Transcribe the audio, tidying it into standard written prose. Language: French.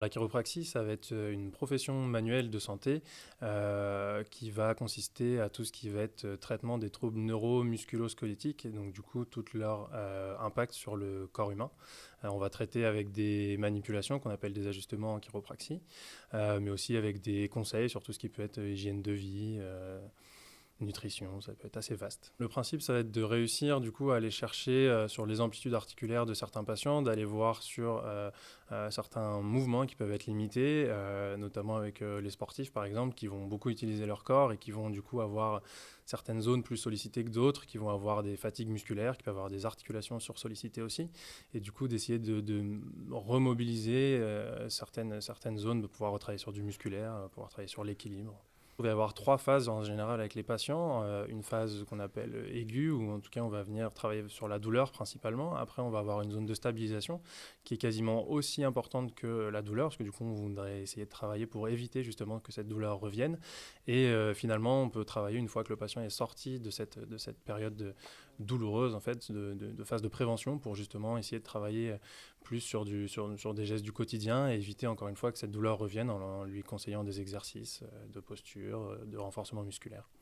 La chiropraxie, ça va être une profession manuelle de santé qui va consister à tout ce qui va être traitement des troubles neuro-musculo-squelettiques et donc du coup tout leur impact sur le corps humain. On va traiter avec des manipulations qu'on appelle des ajustements en chiropraxie, mais aussi avec des conseils sur tout ce qui peut être hygiène de vie, nutrition, ça peut être assez vaste. Le principe, ça va être de réussir du coup à aller chercher sur les amplitudes articulaires de certains patients, d'aller voir sur certains mouvements qui peuvent être limités, notamment avec les sportifs par exemple, qui vont beaucoup utiliser leur corps et qui vont du coup avoir certaines zones plus sollicitées que d'autres, qui vont avoir des fatigues musculaires, qui peuvent avoir des articulations sursollicitées aussi, et du coup d'essayer de remobiliser certaines zones, de pouvoir retravailler sur du musculaire, pouvoir travailler sur l'équilibre. Il va y avoir trois phases en général avec les patients. Une phase qu'on appelle aiguë, où en tout cas on va venir travailler sur la douleur principalement. Après, on va avoir une zone de stabilisation qui est quasiment aussi importante que la douleur, parce que du coup, on voudrait essayer de travailler pour éviter justement que cette douleur revienne. Et finalement, on peut travailler une fois que le patient est sorti de cette période douloureuse, en fait, de phase de prévention, pour justement essayer de travailler plus sur des gestes du quotidien et éviter encore une fois que cette douleur revienne en lui conseillant des exercices de posture, de renforcement musculaire.